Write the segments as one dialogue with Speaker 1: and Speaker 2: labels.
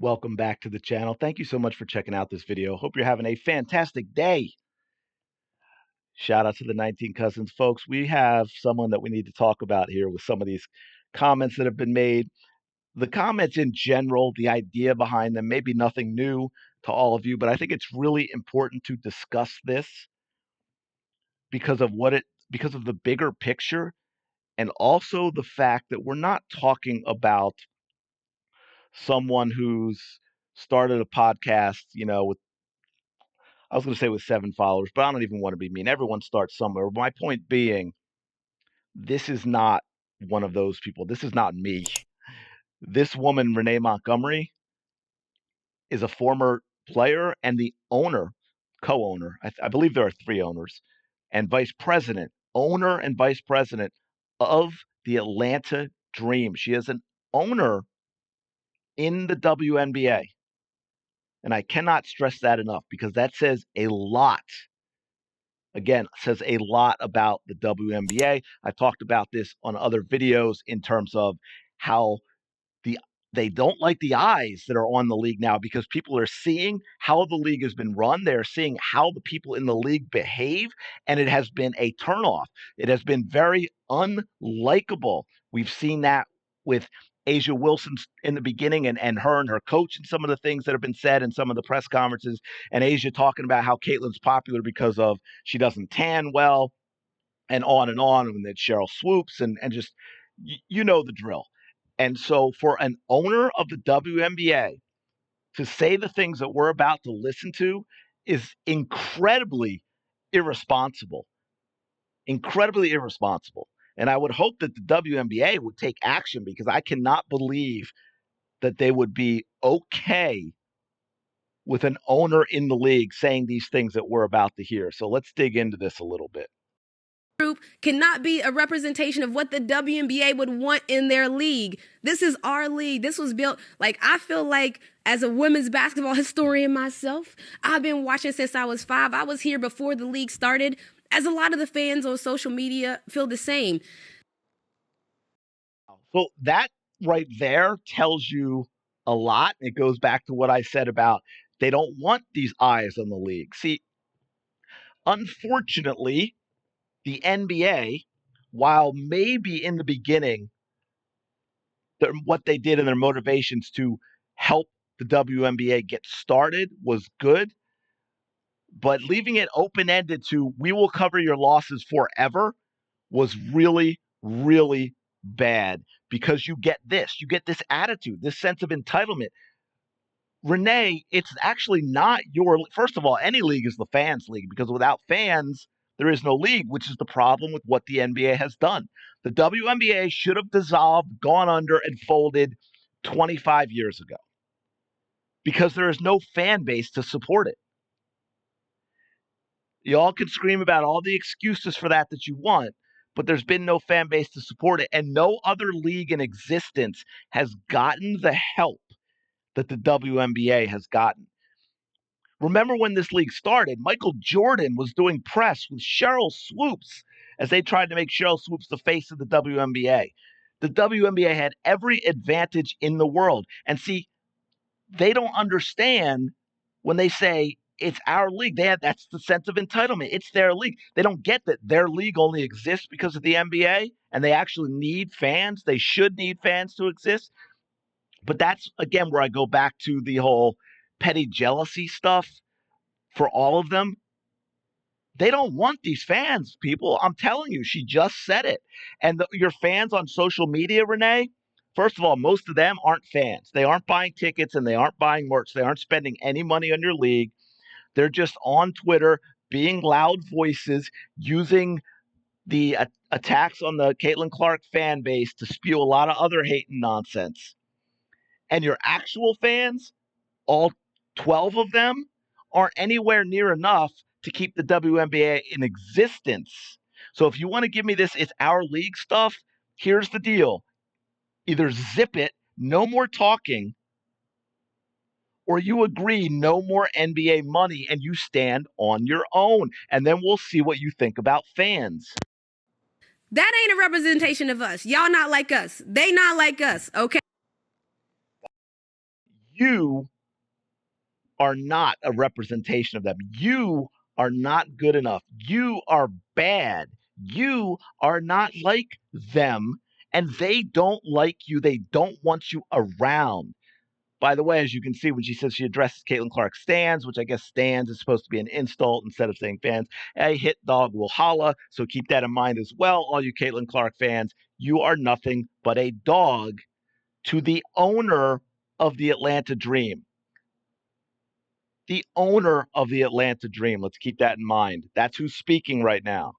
Speaker 1: Welcome back to the channel. Thank you so much for checking out this video. Hope you're having a fantastic day. Shout out to the 19 Cousins folks. We have someone that we need to talk about here with some of these comments that have been made. The comments in general, the idea behind them, maybe nothing new to all of you, but I think it's really important to discuss this because of because of the bigger picture, and also the fact that we're not talking about someone who's started a podcast, with I was going to say with 7 followers, but I don't even want to be mean. Everyone starts somewhere. My point being, this is not one of those people. This is not me. This woman, Renee Montgomery, is a former player and the owner, co-owner. I believe there are 3 owners, and vice president, owner and vice president of the Atlanta Dream. She is an owner in the WNBA. And I cannot stress that enough because that says a lot. Again, says a lot about the WNBA. I've talked about this on other videos in terms of how they don't like the eyes that are on the league now because people are seeing how the league has been run. They're seeing how the people in the league behave, and it has been a turnoff. It has been very unlikable. We've seen that with Asia Wilson in the beginning and her and her coach and some of the things that have been said in some of the press conferences, and Asia talking about how Caitlin's popular because of she doesn't tan well, and on, and then Cheryl Swoops and just you know the drill. And so for an owner of the WNBA to say the things that we're about to listen to is incredibly irresponsible. Incredibly irresponsible. And I would hope that the WNBA would take action because I cannot believe that they would be okay with an owner in the league saying these things that we're about to hear. So let's dig into this a little bit.
Speaker 2: Group cannot be a representation of what the WNBA would want in their league. This is our league. This was built, I feel like as a women's basketball historian myself, I've been watching since I was 5. I was here before the league started, as a lot of the fans on social media feel the same.
Speaker 1: So that right there tells you a lot. It goes back to what I said about they don't want these eyes on the league. See, unfortunately, the NBA, while maybe in the beginning, what they did and their motivations to help the WNBA get started was good, but leaving it open-ended to we will cover your losses forever was really, really bad because you get this attitude, this sense of entitlement. Renee, it's actually not first of all, any league is the fans' league because without fans, there is no league, which is the problem with what the NBA has done. The WNBA should have dissolved, gone under, and folded 25 years ago because there is no fan base to support it. You all can scream about all the excuses for that you want, but there's been no fan base to support it, and no other league in existence has gotten the help that the WNBA has gotten. Remember when this league started, Michael Jordan was doing press with Cheryl Swoops as they tried to make Cheryl Swoops the face of the WNBA. The WNBA had every advantage in the world. And see, they don't understand when they say it's our league. That's the sense of entitlement. It's their league. They don't get that their league only exists because of the NBA and they actually need fans. They should need fans to exist. But that's, again, where I go back to the whole petty jealousy stuff for all of them. They don't want these fans, people. I'm telling you, she just said it. And your fans on social media, Renee, first of all, most of them aren't fans. They aren't buying tickets and they aren't buying merch. They aren't spending any money on your league. They're just on Twitter being loud voices, using the attacks on the Caitlin Clark fan base to spew a lot of other hate and nonsense. And your actual fans, all 12 of them, aren't anywhere near enough to keep the WNBA in existence. So if you want to give me this, it's our league stuff, here's the deal. Either zip it, no more talking, or you agree no more NBA money and you stand on your own. And then we'll see what you think about fans.
Speaker 2: That ain't a representation of us. Y'all not like us. They not like us, okay?
Speaker 1: You are not a representation of them. You are not good enough. You are bad. You are not like them, and they don't like you. They don't want you around. By the way, as you can see, when she says she addresses Caitlin Clark stands, which I guess stands is supposed to be an insult instead of saying fans, a hit dog will holla. So keep that in mind as well, all you Caitlin Clark fans. You are nothing but a dog to the owner of the Atlanta Dream. The owner of the Atlanta Dream. Let's keep that in mind. That's who's speaking right now.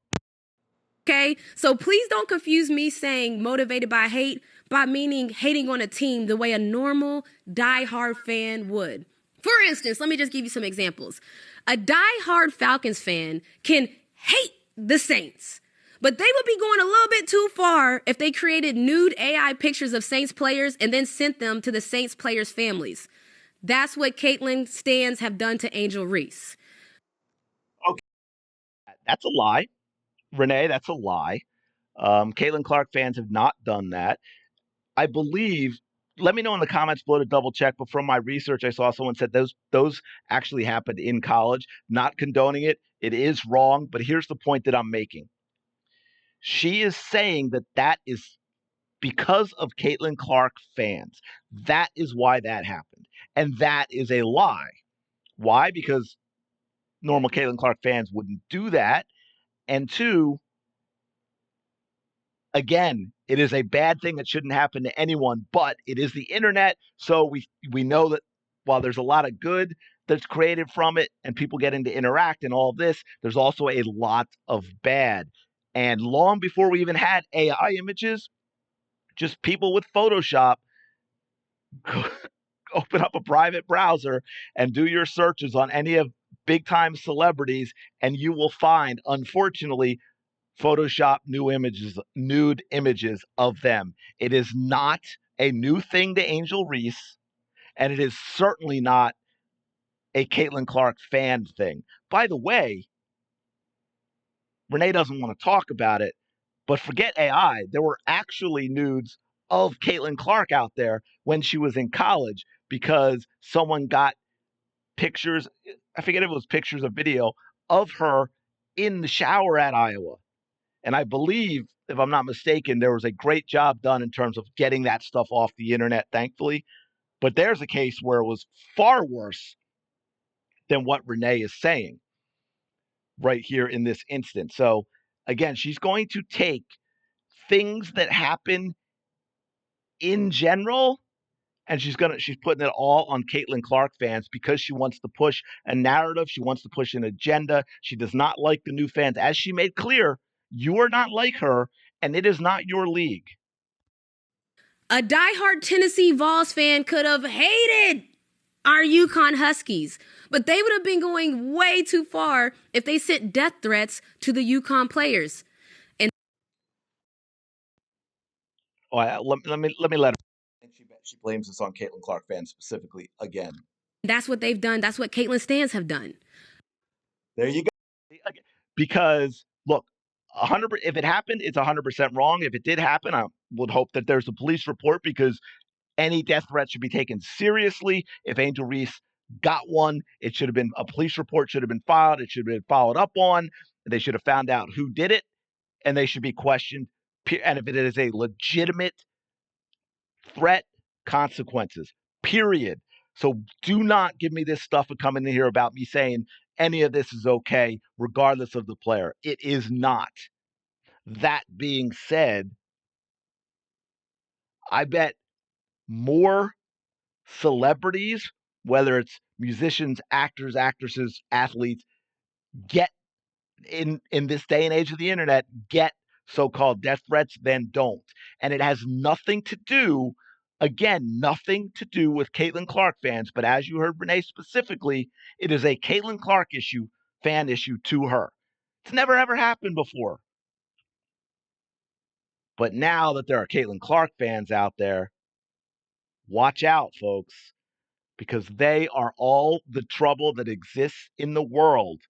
Speaker 2: Okay, so please don't confuse me saying motivated by hate by meaning hating on a team the way a normal die-hard fan would. For instance, let me just give you some examples. A die-hard Falcons fan can hate the Saints, but they would be going a little bit too far if they created nude AI pictures of Saints players and then sent them to the Saints players' families. That's what Caitlin stans have done to Angel Reese.
Speaker 1: Okay, that's a lie. Renee, that's a lie. Caitlin Clark fans have not done that. I believe. Let me know in the comments below to double check. But from my research, I saw someone said those actually happened in college. Not condoning it. It is wrong. But here's the point that I'm making. She is saying that that is because of Caitlin Clark fans. That is why that happened, and that is a lie. Why? Because normal Caitlin Clark fans wouldn't do that. And two, again, it is a bad thing that shouldn't happen to anyone, but it is the internet. So we know that while there's a lot of good that's created from it and people getting to interact and all of this, there's also a lot of bad. And long before we even had AI images, just people with Photoshop open up a private browser and do your searches on any of big time celebrities, and you will find, unfortunately, Photoshop nude images of them. It is not a new thing to Angel Reese, and it is certainly not a Caitlin Clark fan thing. By the way, Renee doesn't want to talk about it, but forget AI. There were actually nudes of Caitlin Clark out there when she was in college because someone got pictures. I forget if it was pictures or video of her in the shower at Iowa. And I believe, if I'm not mistaken, there was a great job done in terms of getting that stuff off the internet, thankfully. But there's a case where it was far worse than what Renee is saying right here in this instance. So, again, she's going to take things that happen in general and she's putting it all on Caitlin Clark fans because she wants to push a narrative. She wants to push an agenda. She does not like the new fans. As she made clear, you are not like her, and it is not your league.
Speaker 2: A diehard Tennessee Vols fan could have hated our UConn Huskies, but they would have been going way too far if they sent death threats to the UConn players. And
Speaker 1: Let me let her. And she blames this on Caitlin Clark fans specifically again.
Speaker 2: that's what they've done. That's what Caitlin stans have done.
Speaker 1: There you go. Because look, 100. If it happened, it's 100% wrong. If it did happen, I would hope that there's a police report because any death threat should be taken seriously. If Angel Reese got one, it should have been a police report should have been filed. It should have been followed up on. They should have found out who did it, and they should be questioned. And if it is a legitimate threat, consequences. Period. So do not give me this stuff and come in here about me saying any of this is okay, regardless of the player. It is not. That being said, I bet more celebrities, whether it's musicians, actors, actresses, athletes, get in this day and age of the internet, get so-called death threats than don't. And it has nothing to do, again, nothing to do with Caitlin Clark fans, but as you heard Renee specifically, it is a Caitlin Clark issue, fan issue to her. It's never ever happened before. But now that there are Caitlin Clark fans out there, watch out, folks, because they are all the trouble that exists in the world,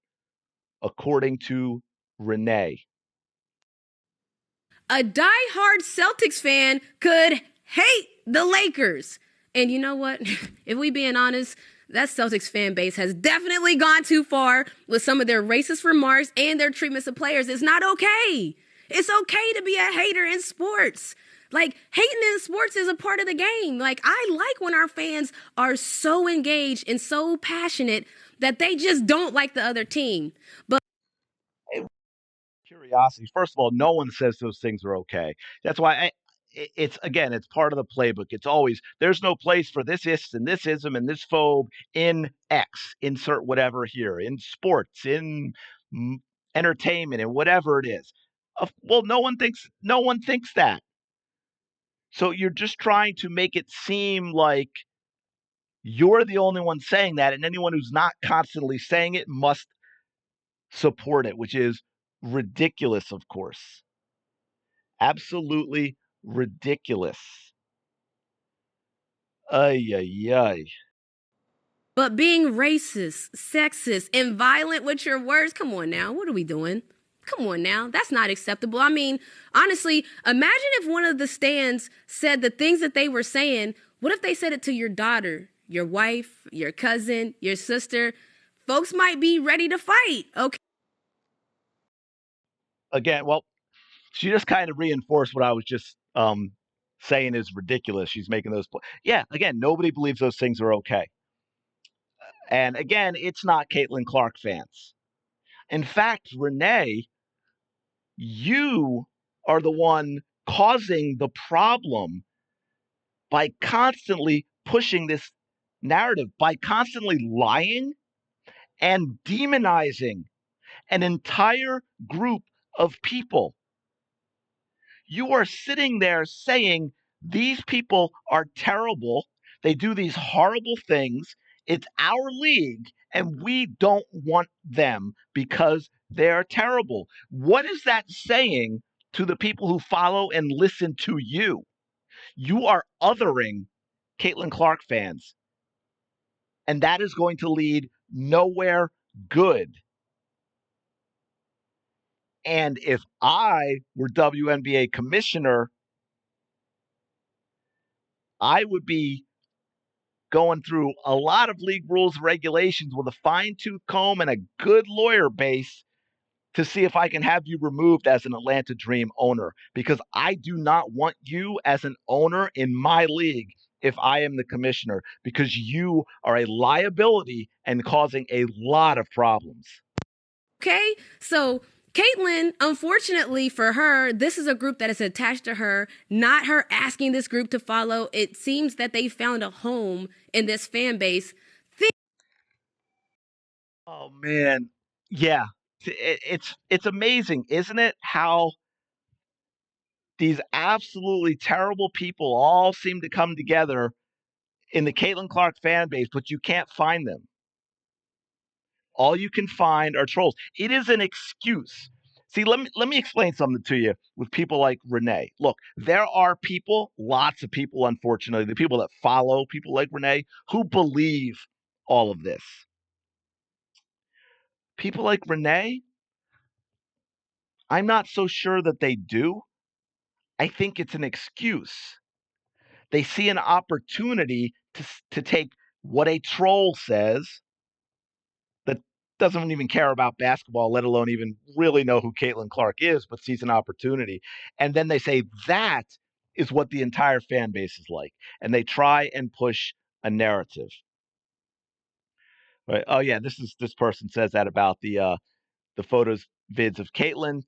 Speaker 1: according to Renee.
Speaker 2: A diehard Celtics fan could hate the Lakers, And you know what? If we being honest, that Celtics fan base has definitely gone too far with some of their racist remarks and their treatments of players. It's not okay. It's okay to be a hater in sports. Like, hating in sports is a part of the game. Like, I like when our fans are so engaged and so passionate that they just don't like the other team. But
Speaker 1: Curiosity. First of all, no one says those things are okay. That's why it's again, it's part of the playbook. It's always there's no place for this is and this ism and this phobe in X. Insert whatever here in sports, in mm, entertainment, and whatever it is. Well, no one thinks that. So you're just trying to make it seem like you're the only one saying that, and anyone who's not constantly saying it must support it, which is ridiculous, of course. Absolutely ridiculous. Ay, ay, ay.
Speaker 2: But being racist, sexist, and violent with your words, come on now. What are we doing? Come on now. That's not acceptable. I mean, honestly, imagine if one of the stands said the things that they were saying. What if they said it to your daughter, your wife, your cousin, your sister? Folks might be ready to fight, okay?
Speaker 1: Again, well, she just kind of reinforced what I was just saying is ridiculous. She's making those. Yeah, again, nobody believes those things are okay. And again, it's not Caitlin Clark fans. In fact, Renee, you are the one causing the problem by constantly pushing this narrative, by constantly lying and demonizing an entire group of people. You are sitting there saying these people are terrible. They do these horrible things. It's our league, and we don't want them because they're terrible. What is that saying to the people who follow and listen to you? You are othering Caitlin Clark fans, and that is going to lead nowhere good. And if I were WNBA commissioner, I would be going through a lot of league rules and regulations with a fine tooth comb and a good lawyer base to see if I can have you removed as an Atlanta Dream owner, because I do not want you as an owner in my league if I am the commissioner, because you are a liability and causing a lot of problems.
Speaker 2: Okay? So Caitlyn, unfortunately for her, this is a group that is attached to her, not her asking this group to follow. It seems that they found a home in this fan base.
Speaker 1: Oh man, yeah, it's amazing, isn't it? How these absolutely terrible people all seem to come together in the Caitlin Clark fan base, but you can't find them. All you can find are trolls. It is an excuse. See, let me explain something to you with people like Renee. Look, there are people, lots of people, unfortunately, the people that follow people like Renee who believe all of this. People like Renee, I'm not so sure that they do. I think it's an excuse. They see an opportunity to take what a troll says that doesn't even care about basketball, let alone even really know who Caitlin Clark is, but sees an opportunity. And then they say that is what the entire fan base is like. And they try and push a narrative. Right? Oh yeah, this person says that about the photos vids of Caitlyn.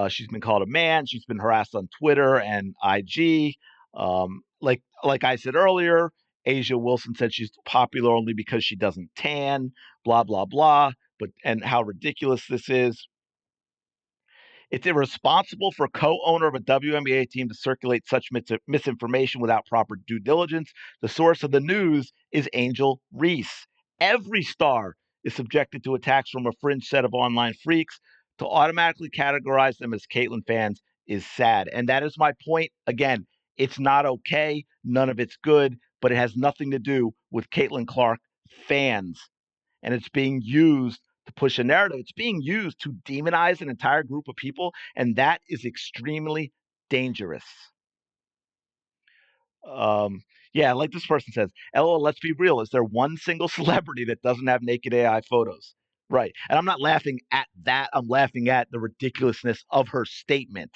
Speaker 1: She's been called a man. She's been harassed on Twitter and IG. Like I said earlier, Asia Wilson said she's popular only because she doesn't tan. Blah blah blah. But and how ridiculous this is. It's irresponsible for a co-owner of a WNBA team to circulate such misinformation without proper due diligence. The source of the news is Angel Reese. Every star is subjected to attacks from a fringe set of online freaks. To automatically categorize them as Caitlyn fans is sad. And that is my point. Again, it's not okay. None of it's good, but it has nothing to do with Caitlyn Clark fans. And it's being used to push a narrative. It's being used to demonize an entire group of people, and that is extremely dangerous. Um, Yeah, like this person says, LOL, let's be real. Is there one single celebrity that doesn't have naked AI photos? Right. And I'm not laughing at that. I'm laughing at the ridiculousness of her statement.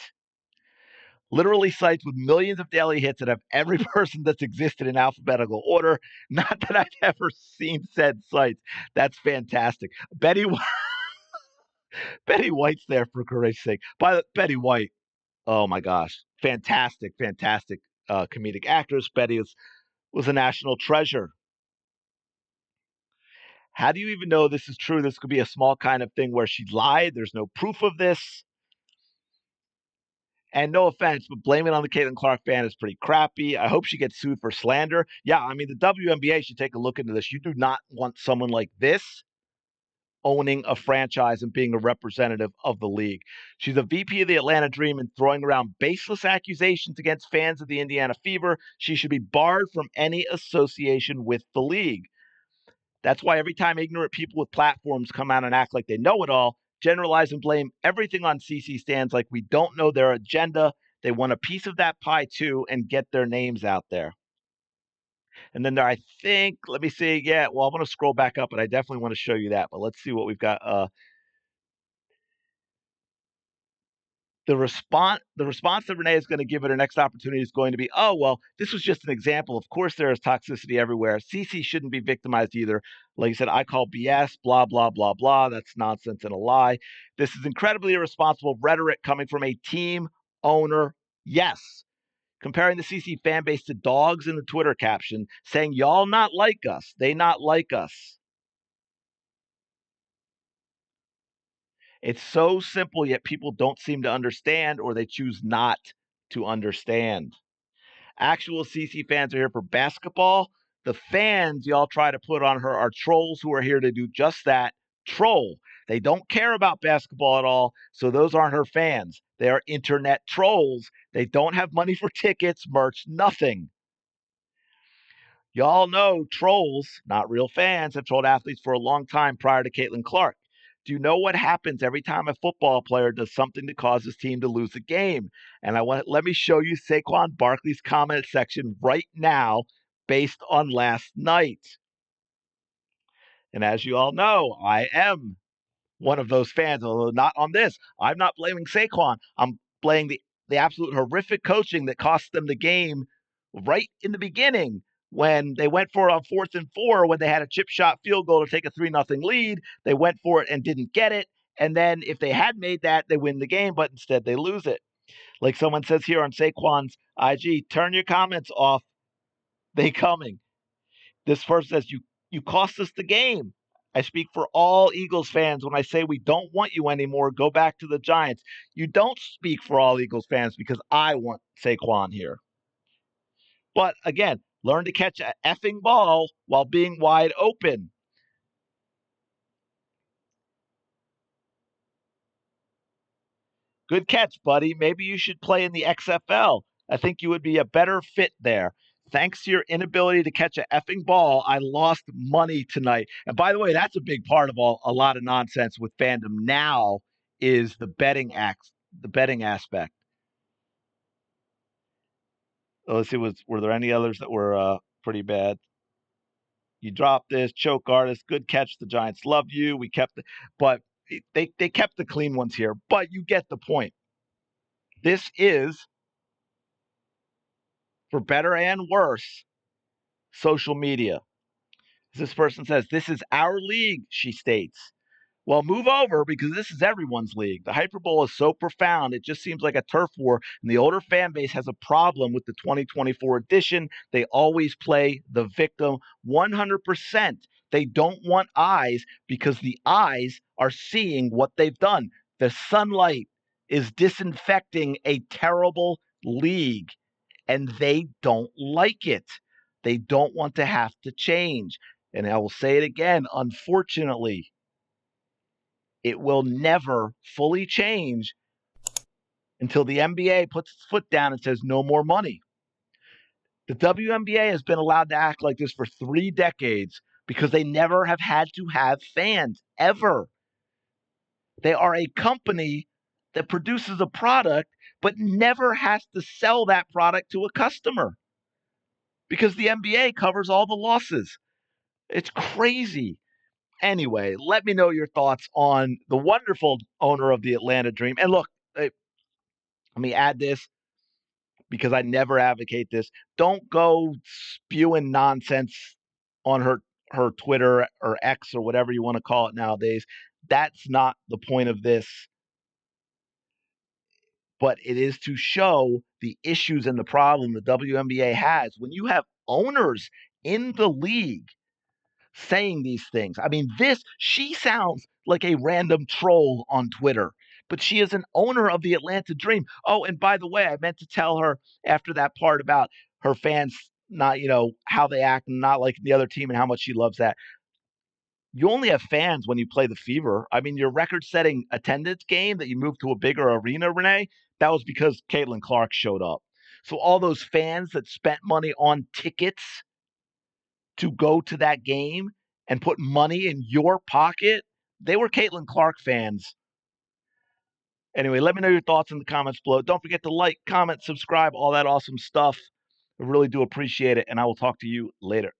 Speaker 1: Literally sites with millions of daily hits that have every person that's existed in alphabetical order. Not that I've ever seen said sites. That's fantastic. Betty White's there for Christ's sake. Betty White, oh my gosh, fantastic, fantastic comedic actress. Betty was a national treasure. How do you even know this is true? This could be a small kind of thing where she lied. There's no proof of this. And no offense, but blaming it on the Caitlin Clark fan is pretty crappy. I hope she gets sued for slander. Yeah, I mean, the WNBA should take a look into this. You do not want someone like this owning a franchise and being a representative of the league. She's a VP of the Atlanta Dream and throwing around baseless accusations against fans of the Indiana Fever. She should be barred from any association with the league. That's why every time ignorant people with platforms come out and act like they know it all, generalize and blame everything on CC stands like we don't know their agenda. They want a piece of that pie too and get their names out there. And then there, I think, let me see. Yeah, well, I'm going to scroll back up, and I definitely want to show you that. But let's see what we've got. The response that Renee is going to give at her next opportunity is going to be, oh, well, this was just an example. Of course, there is toxicity everywhere. CC shouldn't be victimized either. Like I said, I call BS, blah, blah, blah, blah. That's nonsense and a lie. This is incredibly irresponsible rhetoric coming from a team owner. Yes. Comparing the CC fan base to dogs in the Twitter caption, saying, y'all not like us. They not like us. It's so simple, yet people don't seem to understand, or they choose not to understand. Actual CC fans are here for basketball. The fans y'all try to put on her are trolls who are here to do just that, troll. They don't care about basketball at all, so those aren't her fans. They are internet trolls. They don't have money for tickets, merch, nothing. Y'all know trolls, not real fans, have trolled athletes for a long time prior to Caitlin Clark. Do you know what happens every time a football player does something to cause his team to lose a game? And let me show you Saquon Barkley's comment section right now based on last night. And as you all know, I am one of those fans, although not on this. I'm not blaming Saquon. I'm blaming the absolute horrific coaching that cost them the game right in the beginning when they went for it on 4th and 4 when they had a chip shot field goal to take a 3-0 lead. They went for it and didn't get it. And then if they had made that, they win the game, but instead they lose it. Like someone says here on Saquon's IG, turn your comments off. They coming. This person says, you cost us the game. I speak for all Eagles fans when I say we don't want you anymore. Go back to the Giants. You don't speak for all Eagles fans because I want Saquon here. But again, learn to catch an effing ball while being wide open. Good catch, buddy. Maybe you should play in the XFL. I think you would be a better fit there. Thanks to your inability to catch an effing ball, I lost money tonight. And by the way, that's a big part of a lot of nonsense with fandom now is the betting aspect. Let's see, were there any others that were pretty bad? You dropped this choke artist, good catch. The Giants love you. We kept but they kept the clean ones here. But you get the point. This is, for better and worse, social media. As this person says, this is our league, she states. Well, move over because this is everyone's league. The hyperbole is so profound, it just seems like a turf war, and the older fan base has a problem with the 2024 edition. They always play the victim 100%. They don't want eyes because the eyes are seeing what they've done. The sunlight is disinfecting a terrible league, and they don't like it. They don't want to have to change. And I will say it again, unfortunately, it will never fully change until the NBA puts its foot down and says no more money. The WNBA has been allowed to act like this for 3 decades because they never have had to have fans, ever. They are a company that produces a product but never has to sell that product to a customer. because the NBA covers all the losses. It's crazy. Anyway, let me know your thoughts on the wonderful owner of the Atlanta Dream. And look, let me add this because I never advocate this. Don't go spewing nonsense on her Twitter or X or whatever you want to call it nowadays. That's not the point of this, but it is to show the issues and the problem the WNBA has when you have owners in the league saying these things. I mean, she sounds like a random troll on Twitter, but she is an owner of the Atlanta Dream. Oh, and by the way, I meant to tell her after that part about her fans not, how they act and not liking the other team and how much she loves that. You only have fans when you play the Fever. I mean, your record-setting attendance game that you moved to a bigger arena, Renee, that was because Caitlin Clark showed up. So all those fans that spent money on tickets to go to that game and put money in your pocket, they were Caitlin Clark fans. Anyway, let me know your thoughts in the comments below. Don't forget to like, comment, subscribe, all that awesome stuff. I really do appreciate it, and I will talk to you later.